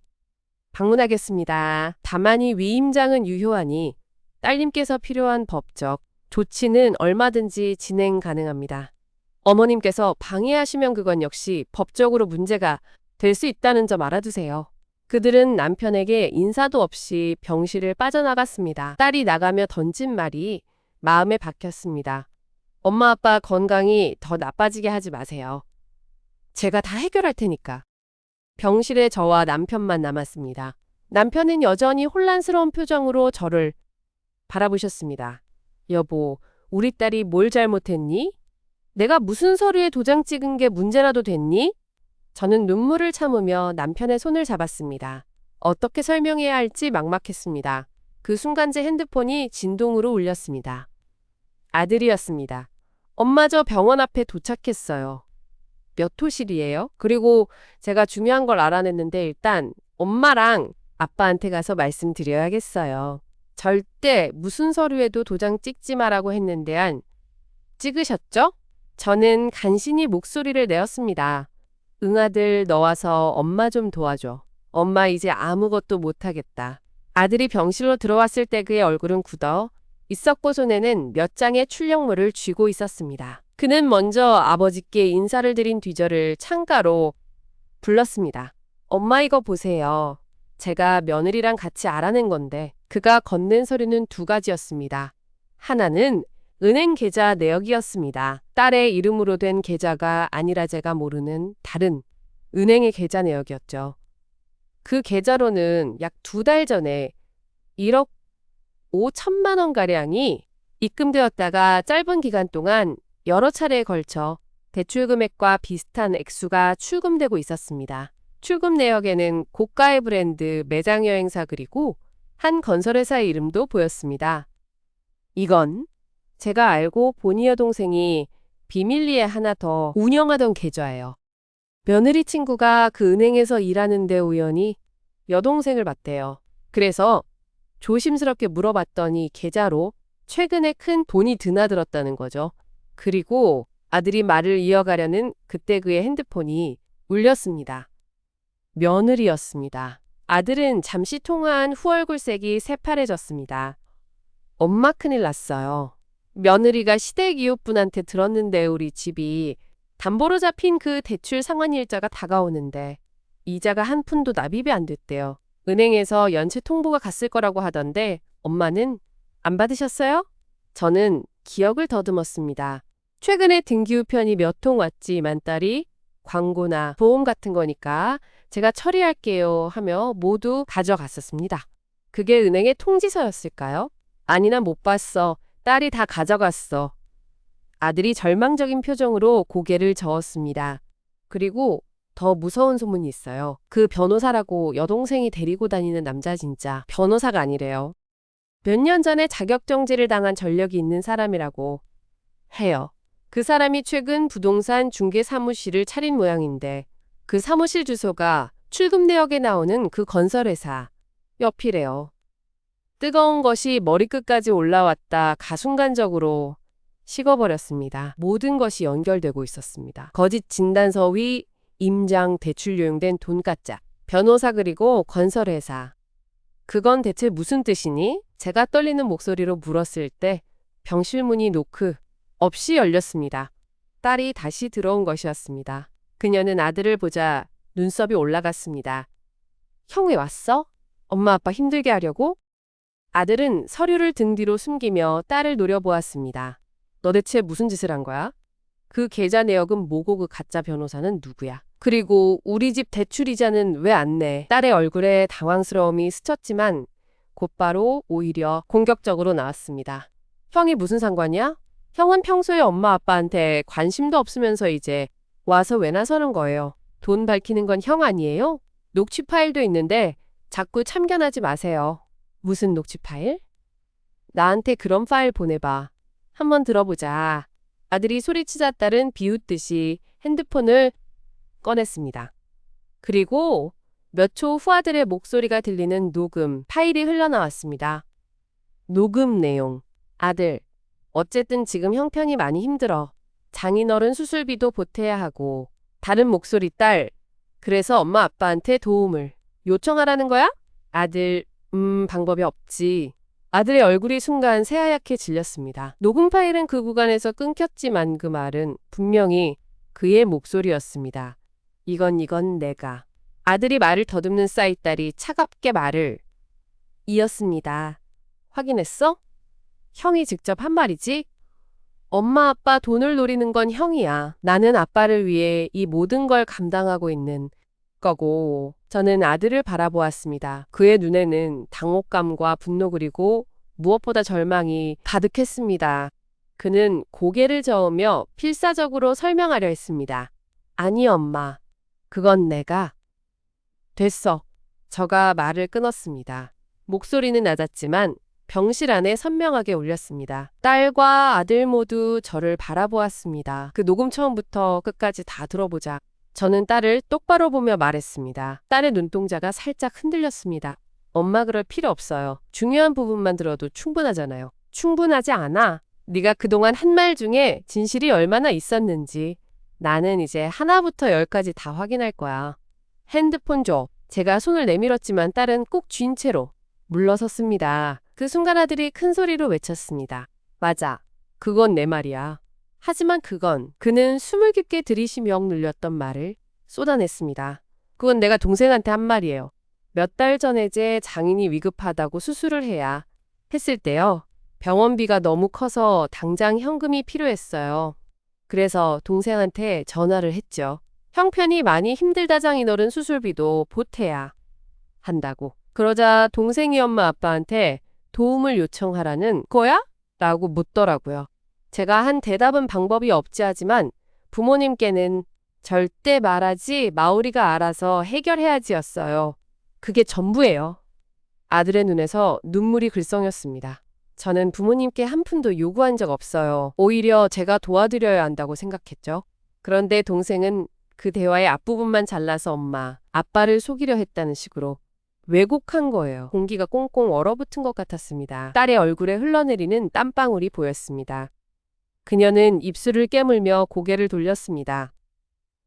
방문하겠습니다. 다만 이 위임장은 유효하니 딸님께서 필요한 법적 조치는 얼마든지 진행 가능합니다. 어머님께서 방해하시면 그건 역시 법적으로 문제가 될 수 있다는 점 알아두세요. 그들은 남편에게 인사도 없이 병실을 빠져나갔습니다. 딸이 나가며 던진 말이 마음에 박혔습니다. 엄마 아빠 건강이 더 나빠지게 하지 마세요. 제가 다 해결할 테니까. 병실에 저와 남편만 남았습니다. 남편은 여전히 혼란스러운 표정으로 저를 바라보셨습니다. 여보, 우리 딸이 뭘 잘못했니? 내가 무슨 서류에 도장 찍은 게 문제라도 됐니? 저는 눈물을 참으며 남편의 손을 잡았습니다. 어떻게 설명해야 할지 막막했습니다. 그 순간 제 핸드폰이 진동으로 울렸습니다. 아들이었습니다. 엄마 저 병원 앞에 도착했어요. 몇 호실이에요? 그리고 제가 중요한 걸 알아냈는데 일단 엄마랑 아빠한테 가서 말씀드려야겠어요. 절대 무슨 서류에도 도장 찍지 마라고 했는데 안 찍으셨죠? 저는 간신히 목소리를 내었습니다. 응 아들 너 와서 엄마 좀 도와줘. 엄마 이제 아무것도 못하겠다. 아들이 병실로 들어왔을 때 그의 얼굴은 굳어 있었고 손에는 몇 장의 출력물을 쥐고 있었습니다. 그는 먼저 아버지께 인사를 드린 뒤 저를 창가로 불렀습니다. 엄마 이거 보세요. 제가 며느리랑 같이 알아낸 건데 그가 건넨 서류는 두 가지였습니다. 하나는 은행 계좌 내역이었습니다. 딸의 이름으로 된 계좌가 아니라 제가 모르는 다른 은행의 계좌 내역이었죠. 그 계좌로는 약 2달 전에 1억 5천만 원가량이 입금되었다가 짧은 기간 동안 여러 차례에 걸쳐 대출 금액과 비슷한 액수가 출금되고 있었습니다. 출금 내역에는 고가의 브랜드 매장 여행사 그리고 한 건설회사의 이름도 보였습니다. 이건 제가 알고 보니 여동생이 비밀리에 하나 더 운영하던 계좌예요. 며느리 친구가 그 은행에서 일하는데 우연히 여동생을 봤대요. 그래서 조심스럽게 물어봤더니 계좌로 최근에 큰 돈이 드나들었다는 거죠. 그리고 아들이 말을 이어가려는 그때 그의 핸드폰이 울렸습니다. 며느리였습니다. 아들은 잠시 통화한 후 얼굴색이 새파래졌습니다. 엄마 큰일 났어요. 며느리가 시댁 이웃분한테 들었는데 우리 집이 담보로 잡힌 그 대출 상환 일자가 다가오는데 이자가 한 푼도 납입이 안 됐대요. 은행에서 연체 통보가 갔을 거라고 하던데 엄마는 안 받으셨어요? 저는 기억을 더듬었습니다. 최근에 등기우편이 몇 통 왔지만 딸이 광고나 보험 같은 거니까 제가 처리할게요 하며 모두 가져갔었습니다. 그게 은행의 통지서였을까요? 아니나 못 봤어. 딸이 다 가져갔어. 아들이 절망적인 표정으로 고개를 저었습니다. 그리고 더 무서운 소문이 있어요. 그 변호사라고 여동생이 데리고 다니는 남자 진짜 변호사가 아니래요. 몇 년 전에 자격정지를 당한 전력이 있는 사람이라고 해요. 그 사람이 최근 부동산 중개 사무실을 차린 모양인데 그 사무실 주소가 출금내역에 나오는 그 건설회사 옆이래요. 뜨거운 것이 머리끝까지 올라왔다 가순간적으로 식어버렸습니다. 모든 것이 연결되고 있었습니다. 거짓 진단서 위 임장 대출 요용된 돈 가짜, 변호사 그리고 건설회사. 그건 대체 무슨 뜻이니? 제가 떨리는 목소리로 물었을 때 병실문이 노크 없이 열렸습니다. 딸이 다시 들어온 것이었습니다. 그녀는 아들을 보자 눈썹이 올라갔습니다. 형 왜 왔어? 엄마 아빠 힘들게 하려고? 아들은 서류를 등 뒤로 숨기며 딸을 노려보았습니다. 너 대체 무슨 짓을 한 거야? 그 계좌 내역은 뭐고 그 가짜 변호사는 누구야? 그리고 우리 집 대출이자는 왜 안 내? 딸의 얼굴에 당황스러움이 스쳤지만 곧바로 오히려 공격적으로 나왔습니다. 형이 무슨 상관이야? 형은 평소에 엄마 아빠한테 관심도 없으면서 이제 와서 왜 나서는 거예요? 돈 밝히는 건 형 아니에요? 녹취 파일도 있는데 자꾸 참견하지 마세요. 무슨 녹취 파일? 나한테 그런 파일 보내봐. 한번 들어보자. 아들이 소리치자 딸은 비웃듯이 핸드폰을 꺼냈습니다. 그리고 몇 초 후 아들의 목소리가 들리는 녹음 파일이 흘러나왔습니다. 녹음 내용. 아들, 어쨌든 지금 형편이 많이 힘들어. 장인어른 수술비도 보태야 하고. 다른 목소리 딸. 그래서 엄마 아빠한테 도움을 요청하라는 거야? 아들, 방법이 없지. 아들의 얼굴이 순간 새하얗게 질렸습니다. 녹음 파일은 그 구간에서 끊겼지만 그 말은 분명히 그의 목소리였습니다. 이건 내가. 아들이 말을 더듬는 사이 딸이 차갑게 말을 이었습니다. 확인했어? 형이 직접 한 말이지? 엄마 아빠 돈을 노리는 건 형이야. 나는 아빠를 위해 이 모든 걸 감당하고 있는 거고. 저는 아들을 바라보았습니다. 그의 눈에는 당혹감과 분노 그리고 무엇보다 절망이 가득했습니다. 그는 고개를 저으며 필사적으로 설명하려 했습니다. 아니 엄마, 그건 내가. 됐어. 저가 말을 끊었습니다. 목소리는 낮았지만 병실 안에 선명하게 울렸습니다. 딸과 아들 모두 저를 바라보았습니다. 그 녹음 처음부터 끝까지 다 들어보자. 저는 딸을 똑바로 보며 말했습니다. 딸의 눈동자가 살짝 흔들렸습니다. 엄마 그럴 필요 없어요. 중요한 부분만 들어도 충분하잖아요. 충분하지 않아. 네가 그동안 한 말 중에 진실이 얼마나 있었는지. 나는 이제 하나부터 열까지 다 확인할 거야. 핸드폰 줘. 제가 손을 내밀었지만 딸은 꼭 쥔 채로 물러섰습니다. 그 순간 아들이 큰 소리로 외쳤습니다. 맞아. 그건 내 말이야. 하지만 그는 숨을 깊게 들이쉬며 눌렸던 말을 쏟아냈습니다. 그건 내가 동생한테 한 말이에요. 몇 달 전에 제 장인이 위급하다고 수술을 해야 했을 때요. 병원비가 너무 커서 당장 현금이 필요했어요. 그래서 동생한테 전화를 했죠. 형편이 많이 힘들다 장인어른 수술비도 보태야 한다고. 그러자 동생이 엄마 아빠한테 도움을 요청하라는 거야? 라고 묻더라고요. 제가 한 대답은 방법이 없지 하지만 부모님께는 절대 말하지 마우리가 알아서 해결해야지였어요. 그게 전부예요. 아들의 눈에서 눈물이 글썽였습니다. 저는 부모님께 한 푼도 요구한 적 없어요. 오히려 제가 도와드려야 한다고 생각했죠. 그런데 동생은 그 대화의 앞부분만 잘라서 엄마, 아빠를 속이려 했다는 식으로 왜곡한 거예요. 공기가 꽁꽁 얼어붙은 것 같았습니다. 딸의 얼굴에 흘러내리는 땀방울이 보였습니다. 그녀는 입술을 깨물며 고개를 돌렸습니다.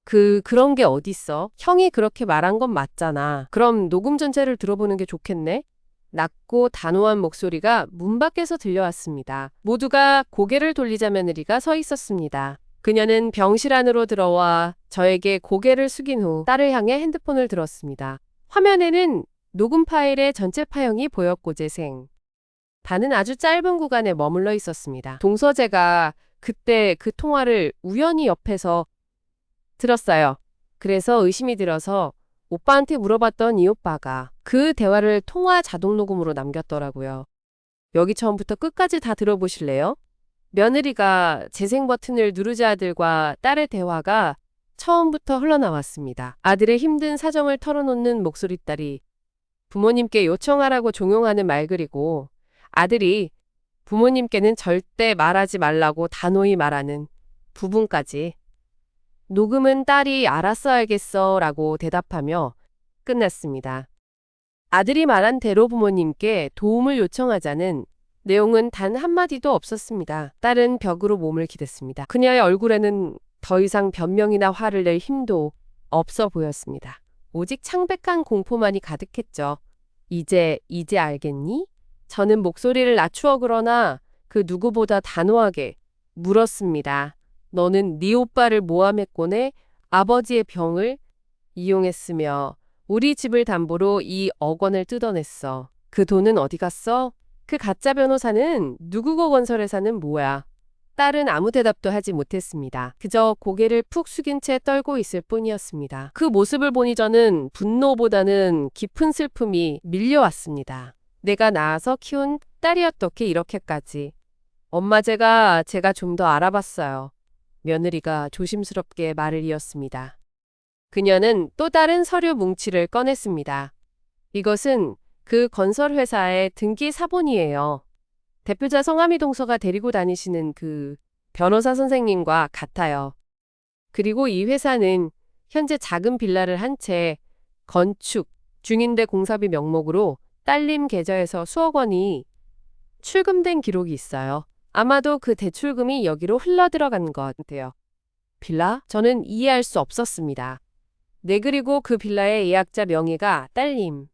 그런 게 어딨어? 형이 그렇게 말한 건 맞잖아. 그럼 녹음 전체를 들어보는 게 좋겠네? 낮고 단호한 목소리가 문 밖에서 들려왔습니다. 모두가 고개를 돌리자 며느리가 서 있었습니다. 그녀는 병실 안으로 들어와 저에게 고개를 숙인 후 딸을 향해 핸드폰을 들었습니다. 화면에는 녹음 파일의 전체 파형이 보였고 재생. 단은 아주 짧은 구간에 머물러 있었습니다. 동서재가 그때 그 통화를 우연히 옆에서 들었어요. 그래서 의심이 들어서 오빠한테 물어봤던 이 오빠가 그 대화를 통화 자동 녹음으로 남겼더라고요. 여기 처음부터 끝까지 다 들어보실래요? 며느리가 재생 버튼을 누르자 아들과 딸의 대화가 처음부터 흘러나왔습니다. 아들의 힘든 사정을 털어놓는 목소리 딸이 부모님께 요청하라고 종용하는 말 그리고 아들이 부모님께는 절대 말하지 말라고 단호히 말하는 부분까지. 녹음은 딸이 알았어 알겠어 라고 대답하며 끝났습니다. 아들이 말한 대로 부모님께 도움을 요청하자는 내용은 단 한마디도 없었습니다. 딸은 벽으로 몸을 기댔습니다. 그녀의 얼굴에는 더 이상 변명이나 화를 낼 힘도 없어 보였습니다. 오직 창백한 공포만이 가득했죠. 이제 알겠니? 저는 목소리를 낮추어 그러나 그 누구보다 단호하게 물었습니다. 너는 네 오빠를 모함했고네 아버지의 병을 이용했으며 우리 집을 담보로 2억 원을 뜯어냈어. 그 돈은 어디 갔어? 그 가짜 변호사는 누구고 건설회사는 뭐야? 딸은 아무 대답도 하지 못했습니다. 그저 고개를 푹 숙인 채 떨고 있을 뿐이었습니다. 그 모습을 보니 저는 분노보다는 깊은 슬픔이 밀려왔습니다. 내가 낳아서 키운 딸이 어떻게 이렇게까지. 엄마 제가 좀 더 알아봤어요. 며느리가 조심스럽게 말을 이었습니다. 그녀는 또 다른 서류 뭉치를 꺼냈습니다. 이것은 그 건설회사의 등기 사본이에요. 대표자 성함이 동서가 데리고 다니시는 그 변호사 선생님과 같아요. 그리고 이 회사는 현재 작은 빌라를 한 채 건축 중인데 공사비 명목으로 딸님 계좌에서 수억 원이 출금된 기록이 있어요. 아마도 그 대출금이 여기로 흘러들어간 것 같아요. 빌라? 저는 이해할 수 없었습니다. 네, 그리고 그 빌라의 예약자 명의가 딸님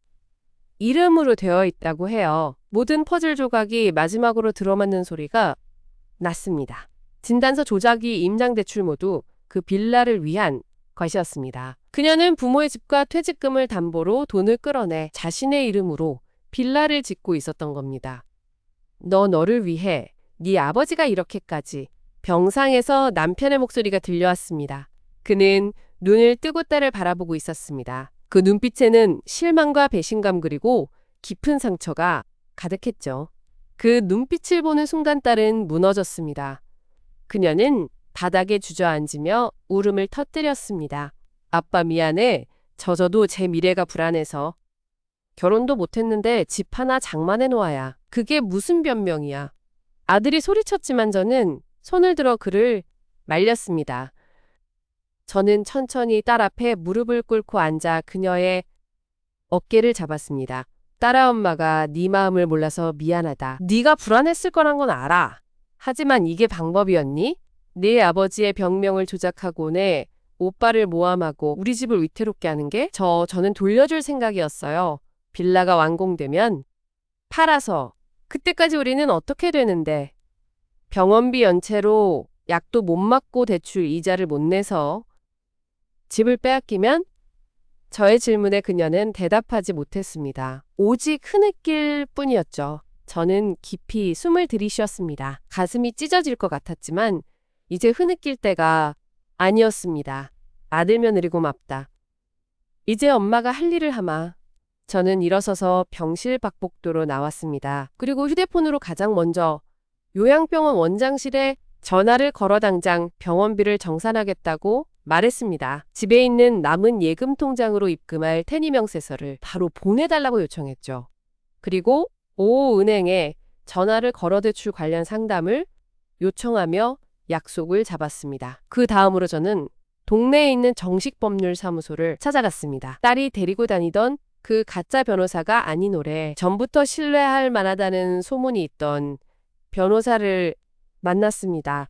이름으로 되어 있다고 해요. 모든 퍼즐 조각이 마지막으로 들어맞는 소리가 났습니다. 진단서 조작이 임장대출 모두 그 빌라를 위한 것이었습니다. 그녀는 부모의 집과 퇴직금을 담보로 돈을 끌어내 자신의 이름으로 빌라를 짓고 있었던 겁니다. 너를 위해 네 아버지가 이렇게까지. 병상에서 남편의 목소리가 들려왔습니다. 그는 눈을 뜨고 딸을 바라보고 있었습니다. 그 눈빛에는 실망과 배신감 그리고 깊은 상처가 가득했죠. 그 눈빛을 보는 순간 딸은 무너졌습니다. 그녀는 바닥에 주저앉으며 울음을 터뜨렸습니다. 아빠 미안해. 저도 제 미래가 불안해서. 결혼도 못했는데 집 하나 장만해 놓아야. 그게 무슨 변명이야. 아들이 소리쳤지만 저는 손을 들어 그를 말렸습니다. 저는 천천히 딸 앞에 무릎을 꿇고 앉아 그녀의 어깨를 잡았습니다. 딸아 엄마가 네 마음을 몰라서 미안하다. 네가 불안했을 거란 건 알아. 하지만 이게 방법이었니? 네 아버지의 병명을 조작하고 내 오빠를 모함하고 우리 집을 위태롭게 하는 게 저는 돌려줄 생각이었어요. 빌라가 완공되면 팔아서 그때까지 우리는 어떻게 되는데 병원비 연체로 약도 못 맞고 대출 이자를 못 내서 집을 빼앗기면 저의 질문에 그녀는 대답하지 못했습니다. 오직 흐느낄 뿐이었죠. 저는 깊이 숨을 들이쉬었습니다. 가슴이 찢어질 것 같았지만 이제 흐느낄 때가 아니었습니다. 아들 며느리 고맙다. 이제 엄마가 할 일을 하마. 저는 일어서서 병실 박복도로 나왔습니다. 그리고 휴대폰으로 가장 먼저 요양병원 원장실에 전화를 걸어 당장 병원비를 정산하겠다고 말했습니다. 집에 있는 남은 예금 통장으로 입금할 태니명세서를 바로 보내달라고 요청했죠. 그리고 은행에 전화를 걸어 대출 관련 상담을 요청하며 약속을 잡았습니다. 그 다음으로 저는 동네에 있는 정식법률사무소를 찾아갔습니다. 딸이 데리고 다니던 그 가짜 변호사가 아닌 오래 전부터 신뢰할 만하다는 소문이 있던 변호사를 만났습니다.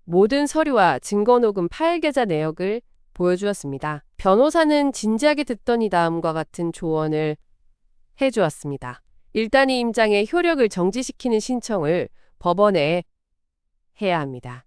모든 서류와 증거녹음 파일 계좌 내역을 보여주었습니다. 변호사는 진지하게 듣더니 다음과 같은 조언을 해주었습니다. 일단 이 임장의 효력을 정지시키는 신청을 법원에 해야 합니다.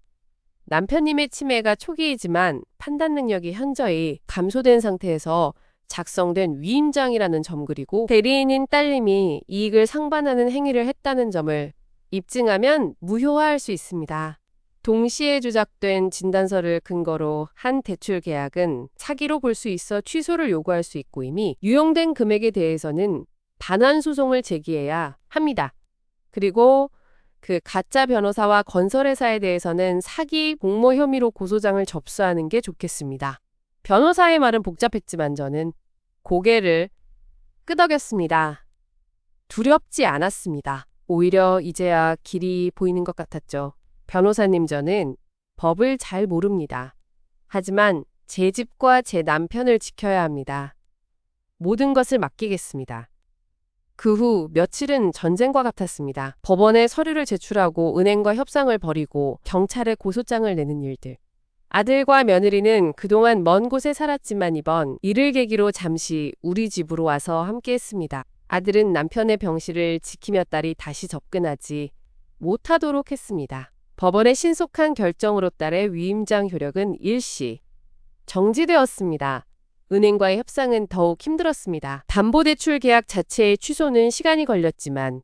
남편님의 치매가 초기이지만 판단 능력이 현저히 감소된 상태에서 작성된 위임장이라는 점 그리고 대리인인 딸님이 이익을 상반하는 행위를 했다는 점을 입증하면 무효화할 수 있습니다. 동시에 조작된 진단서를 근거로 한 대출 계약은 사기로 볼 수 있어 취소를 요구할 수 있고 이미 유용된 금액에 대해서는 반환 소송을 제기해야 합니다. 그리고 그 가짜 변호사와 건설회사에 대해서는 사기 공모 혐의로 고소장을 접수하는 게 좋겠습니다. 변호사의 말은 복잡했지만 저는 고개를 끄덕였습니다. 두렵지 않았습니다. 오히려 이제야 길이 보이는 것 같았죠. 변호사님, 저는 법을 잘 모릅니다. 하지만 제 집과 제 남편을 지켜야 합니다. 모든 것을 맡기겠습니다. 그 후 며칠은 전쟁과 같았습니다. 법원에 서류를 제출하고 은행과 협상을 벌이고 경찰에 고소장을 내는 일들. 아들과 며느리는 그동안 먼 곳에 살았지만 이번 일을 계기로 잠시 우리 집으로 와서 함께했습니다. 아들은 남편의 병실을 지키며 딸이 다시 접근하지 못하도록 했습니다. 법원의 신속한 결정으로 딸의 위임장 효력은 일시 정지되었습니다. 은행과의 협상은 더욱 힘들었습니다. 담보대출 계약 자체의 취소는 시간이 걸렸지만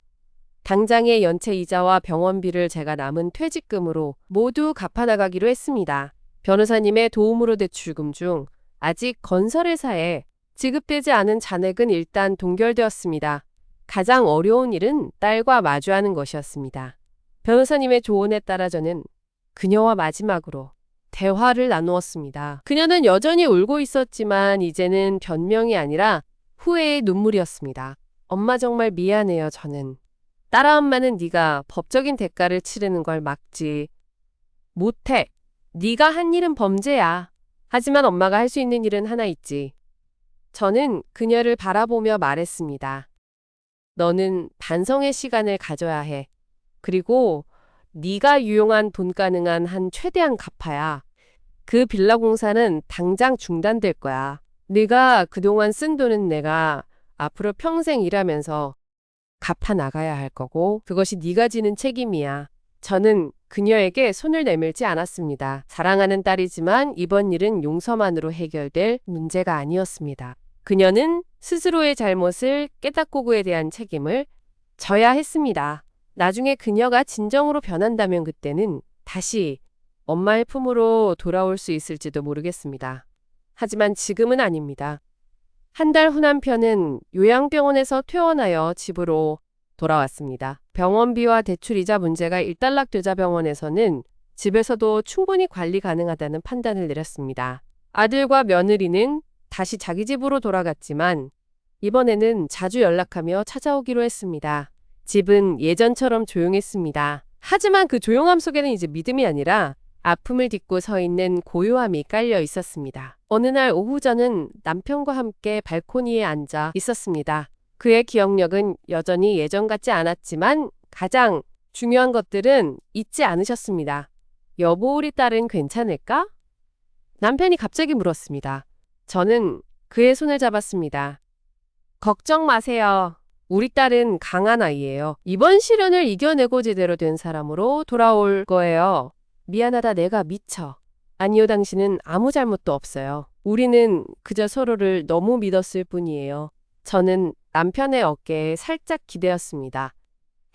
당장의 연체 이자와 병원비를 제가 남은 퇴직금으로 모두 갚아나가기로 했습니다. 변호사님의 도움으로 대출금 중 아직 건설회사에 지급되지 않은 잔액은 일단 동결되었습니다. 가장 어려운 일은 딸과 마주하는 것이었습니다. 변호사님의 조언에 따라 저는 그녀와 마지막으로 대화를 나누었습니다. 그녀는 여전히 울고 있었지만 이제는 변명이 아니라 후회의 눈물이었습니다. 엄마 정말 미안해요. 저는 딸아, 엄마는 네가 법적인 대가를 치르는 걸 막지 못해. 네가 한 일은 범죄야. 하지만 엄마가 할 수 있는 일은 하나 있지. 저는 그녀를 바라보며 말했습니다. 너는 반성의 시간을 가져야 해. 그리고 네가 유용한 돈 가능한 한 최대한 갚아야 그 빌라 공사는 당장 중단될 거야. 네가 그동안 쓴 돈은 내가 앞으로 평생 일하면서 갚아 나가야 할 거고 그것이 네가 지는 책임이야. 저는 그녀에게 손을 내밀지 않았습니다. 사랑하는 딸이지만 이번 일은 용서만으로 해결될 문제가 아니었습니다. 그녀는 스스로의 잘못을 깨닫고 그에 대한 책임을 져야 했습니다. 나중에 그녀가 진정으로 변한다면 그때는 다시 엄마의 품으로 돌아올 수 있을지도 모르겠습니다. 하지만 지금은 아닙니다. 한 달 후 남편은 요양병원에서 퇴원하여 집으로 돌아왔습니다. 병원비와 대출이자 문제가 일단락되자 병원에서는 집에서도 충분히 관리 가능하다는 판단을 내렸습니다. 아들과 며느리는 다시 자기 집으로 돌아갔지만 이번에는 자주 연락하며 찾아오기로 했습니다. 집은 예전처럼 조용했습니다. 하지만 그 조용함 속에는 이제 믿음이 아니라 아픔을 딛고 서 있는 고요함이 깔려 있었습니다. 어느 날 오후 저는 남편과 함께 발코니에 앉아 있었습니다. 그의 기억력은 여전히 예전 같지 않았지만 가장 중요한 것들은 잊지 않으셨습니다. 여보, 우리 딸은 괜찮을까? 남편이 갑자기 물었습니다. 저는 그의 손을 잡았습니다. 걱정 마세요. 우리 딸은 강한 아이예요. 이번 시련을 이겨내고 제대로 된 사람으로 돌아올 거예요. 미안하다, 내가 미쳐. 아니요, 당신은 아무 잘못도 없어요. 우리는 그저 서로를 너무 믿었을 뿐이에요. 저는 남편의 어깨에 살짝 기대었습니다.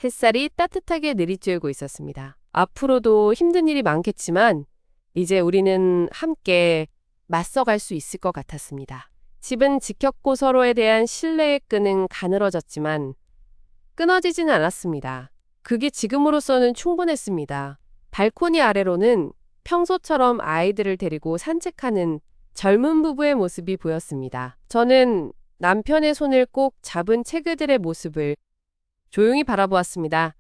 햇살이 따뜻하게 내리쬐고 있었습니다. 앞으로도 힘든 일이 많겠지만 이제 우리는 함께 맞서갈 수 있을 것 같았습니다. 집은 지켰고 서로에 대한 신뢰의 끈은 가늘어졌지만 끊어지진 않았습니다. 그게 지금으로서는 충분했습니다. 발코니 아래로는 평소처럼 아이들을 데리고 산책하는 젊은 부부의 모습이 보였습니다. 저는 남편의 손을 꼭 잡은 채그들의 모습을 조용히 바라보았습니다.